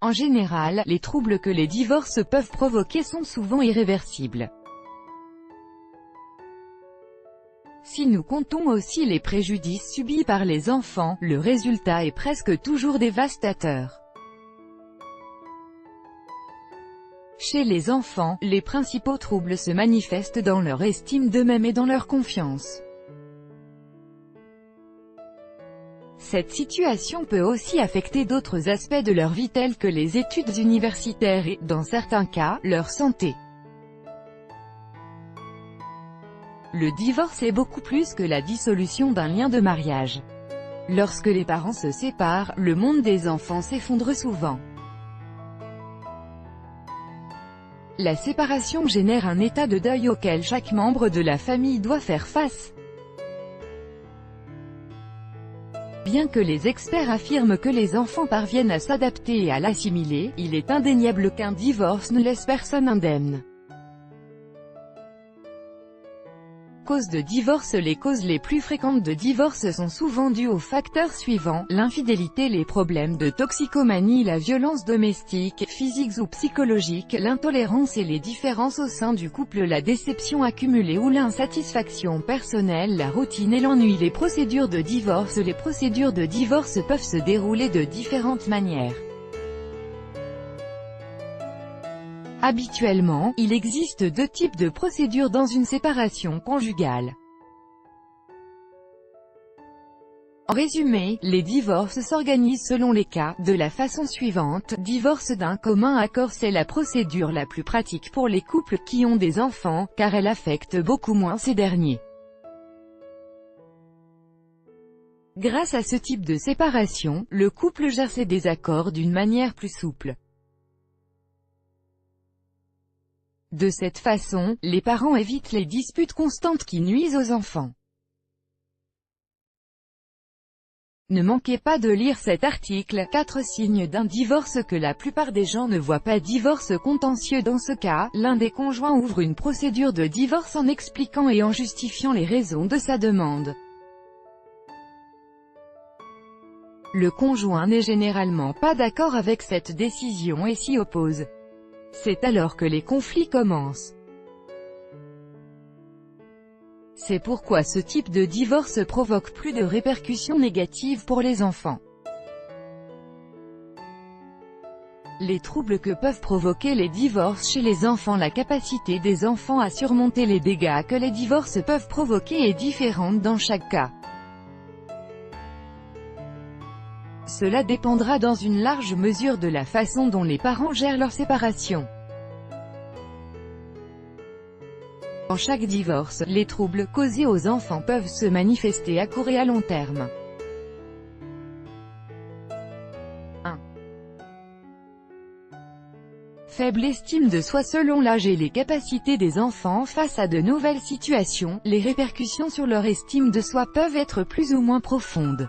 En général, les troubles que les divorces peuvent provoquer sont souvent irréversibles. Si nous comptons aussi les préjudices subis par les enfants, le résultat est presque toujours dévastateur. Chez les enfants, les principaux troubles se manifestent dans leur estime d'eux-mêmes et dans leur confiance. Cette situation peut aussi affecter d'autres aspects de leur vie tels que les études universitaires et, dans certains cas, leur santé. Le divorce est beaucoup plus que la dissolution d'un lien de mariage. Lorsque les parents se séparent, le monde des enfants s'effondre souvent. La séparation génère un état de deuil auquel chaque membre de la famille doit faire face. Bien que les experts affirment que les enfants parviennent à s'adapter et à l'assimiler, il est indéniable qu'un divorce ne laisse personne indemne. Causes de divorce. Les causes les plus fréquentes de divorce sont souvent dues aux facteurs suivants: l'infidélité, les problèmes de toxicomanie, la violence domestique, physiques ou psychologiques, l'intolérance et les différences au sein du couple, la déception accumulée ou l'insatisfaction personnelle, la routine et l'ennui. Les procédures de divorce. Les procédures de divorce peuvent se dérouler de différentes manières. Habituellement, il existe deux types de procédures dans une séparation conjugale. En résumé, les divorces s'organisent selon les cas, de la façon suivante. Divorce d'un commun accord. C'est la procédure la plus pratique pour les couples qui ont des enfants, car elle affecte beaucoup moins ces derniers. Grâce à ce type de séparation, le couple gère ses désaccords d'une manière plus souple. De cette façon, les parents évitent les disputes constantes qui nuisent aux enfants. Ne manquez pas de lire cet article, 4 signes d'un divorce que la plupart des gens ne voient pas. Divorce contentieux. Dans ce cas, l'un des conjoints ouvre une procédure de divorce en expliquant et en justifiant les raisons de sa demande. Le conjoint n'est généralement pas d'accord avec cette décision et s'y oppose. C'est alors que les conflits commencent. C'est pourquoi ce type de divorce provoque plus de répercussions négatives pour les enfants. Les troubles que peuvent provoquer les divorces chez les enfants. La capacité des enfants à surmonter les dégâts que les divorces peuvent provoquer est différente dans chaque cas. Cela dépendra dans une large mesure de la façon dont les parents gèrent leur séparation. Dans chaque divorce, les troubles causés aux enfants peuvent se manifester à court et à long terme. 1. Faible estime de soi. Selon l'âge et les capacités des enfants face à de nouvelles situations, les répercussions sur leur estime de soi peuvent être plus ou moins profondes.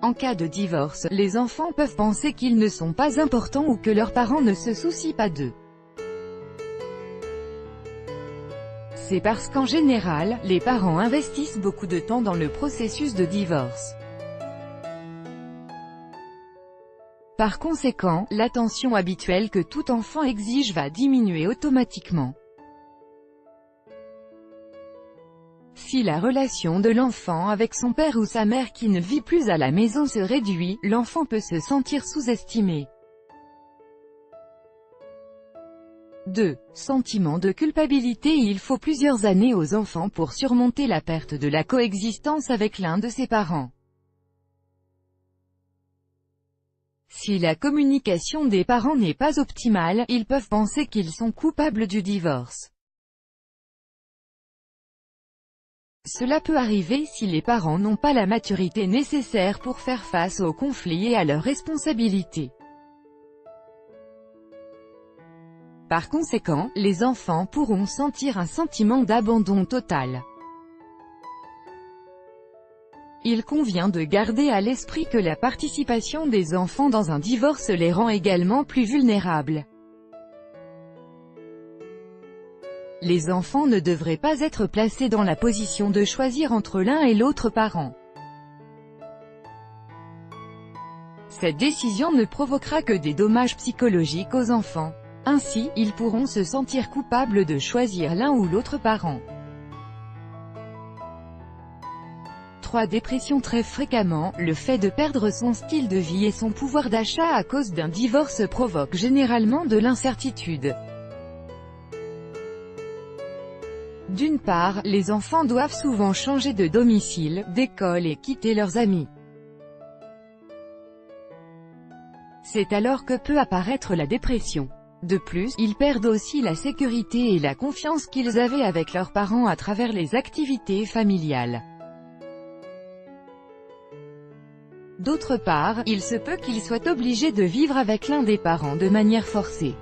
En cas de divorce, les enfants peuvent penser qu'ils ne sont pas importants ou que leurs parents ne se soucient pas d'eux. C'est parce qu'en général, les parents investissent beaucoup de temps dans le processus de divorce. Par conséquent, l'attention habituelle que tout enfant exige va diminuer automatiquement. Si la relation de l'enfant avec son père ou sa mère qui ne vit plus à la maison se réduit, l'enfant peut se sentir sous-estimé. 2. Sentiment de culpabilité. Il faut plusieurs années aux enfants pour surmonter la perte de la coexistence avec l'un de ses parents. Si la communication des parents n'est pas optimale, ils peuvent penser qu'ils sont coupables du divorce. Cela peut arriver si les parents n'ont pas la maturité nécessaire pour faire face aux conflits et à leurs responsabilités. Par conséquent, les enfants pourront sentir un sentiment d'abandon total. Il convient de garder à l'esprit que la participation des enfants dans un divorce les rend également plus vulnérables. Les enfants ne devraient pas être placés dans la position de choisir entre l'un et l'autre parent. Cette décision ne provoquera que des dommages psychologiques aux enfants. Ainsi, ils pourront se sentir coupables de choisir l'un ou l'autre parent. 3. Dépression. Très fréquemment, le fait de perdre son style de vie et son pouvoir d'achat à cause d'un divorce provoque généralement de l'incertitude. D'une part, les enfants doivent souvent changer de domicile, d'école et quitter leurs amis. C'est alors que peut apparaître la dépression. De plus, ils perdent aussi la sécurité et la confiance qu'ils avaient avec leurs parents à travers les activités familiales. D'autre part, il se peut qu'ils soient obligés de vivre avec l'un des parents de manière forcée.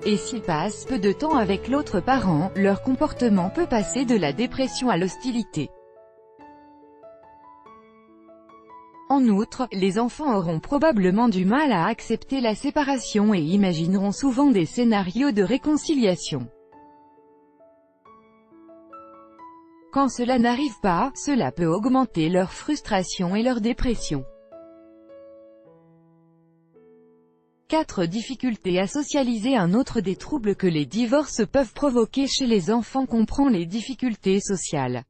Et s'ils passent peu de temps avec l'autre parent, leur comportement peut passer de la dépression à l'hostilité. En outre, les enfants auront probablement du mal à accepter la séparation et imagineront souvent des scénarios de réconciliation. Quand cela n'arrive pas, cela peut augmenter leur frustration et leur dépression. 4. Difficulté à socialiser. Un autre des troubles que les divorces peuvent provoquer chez les enfants comprend les difficultés sociales.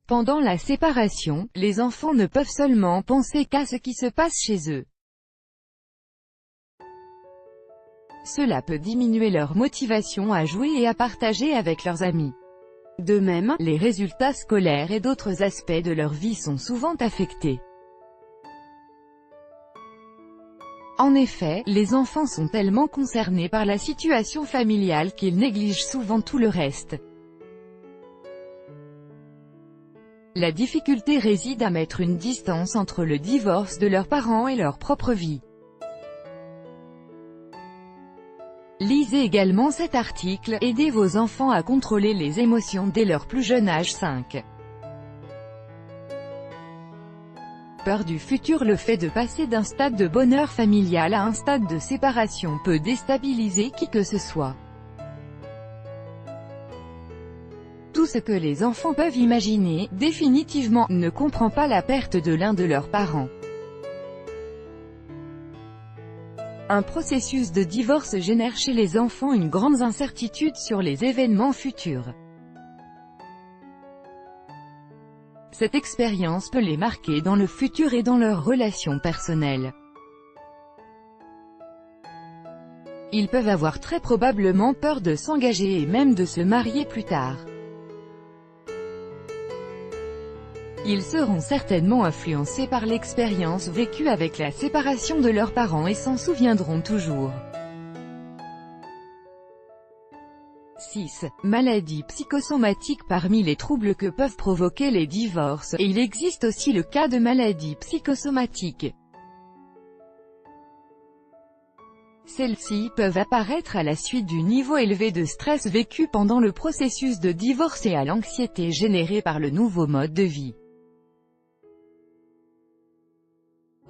Pendant la séparation, les enfants ne peuvent seulement penser qu'à ce qui se passe chez eux. Cela peut diminuer leur motivation à jouer et à partager avec leurs amis. De même, les résultats scolaires et d'autres aspects de leur vie sont souvent affectés. En effet, les enfants sont tellement concernés par la situation familiale qu'ils négligent souvent tout le reste. La difficulté réside à mettre une distance entre le divorce de leurs parents et leur propre vie. Lisez également cet article, aidez vos enfants à contrôler les émotions dès leur plus jeune âge. 5. Peur du futur. Le fait de passer d'un stade de bonheur familial à un stade de séparation peut déstabiliser qui que ce soit. Tout ce que les enfants peuvent imaginer, définitivement, ne comprend pas la perte de l'un de leurs parents. Un processus de divorce génère chez les enfants une grande incertitude sur les événements futurs. Cette expérience peut les marquer dans le futur et dans leurs relations personnelles. Ils peuvent avoir très probablement peur de s'engager et même de se marier plus tard. Ils seront certainement influencés par l'expérience vécue avec la séparation de leurs parents et s'en souviendront toujours. 6. Maladies psychosomatiques. Parmi les troubles que peuvent provoquer les divorces, il existe aussi le cas de maladies psychosomatiques. Celles-ci peuvent apparaître à la suite du niveau élevé de stress vécu pendant le processus de divorce et à l'anxiété générée par le nouveau mode de vie.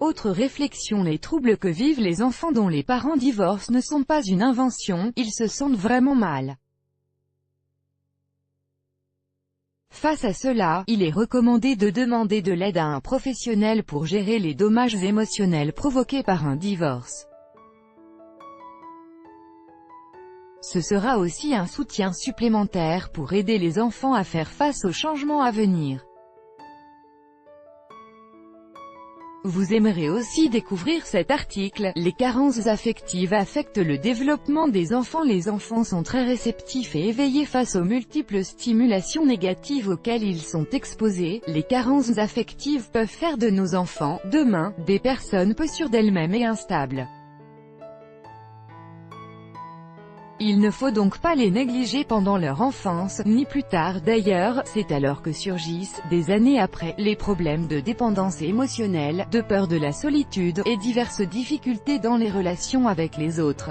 Autre réflexion. Les troubles que vivent les enfants dont les parents divorcent ne sont pas une invention, ils se sentent vraiment mal. Face à cela, il est recommandé de demander de l'aide à un professionnel pour gérer les dommages émotionnels provoqués par un divorce. Ce sera aussi un soutien supplémentaire pour aider les enfants à faire face aux changements à venir. Vous aimerez aussi découvrir cet article, les carences affectives affectent le développement des enfants. Les enfants sont très réceptifs et éveillés face aux multiples stimulations négatives auxquelles ils sont exposés. Les carences affectives peuvent faire de nos enfants, demain, des personnes peu sûres d'elles-mêmes et instables. Il ne faut donc pas les négliger pendant leur enfance, ni plus tard d'ailleurs, c'est alors que surgissent, des années après, les problèmes de dépendance émotionnelle, de peur de la solitude, et diverses difficultés dans les relations avec les autres.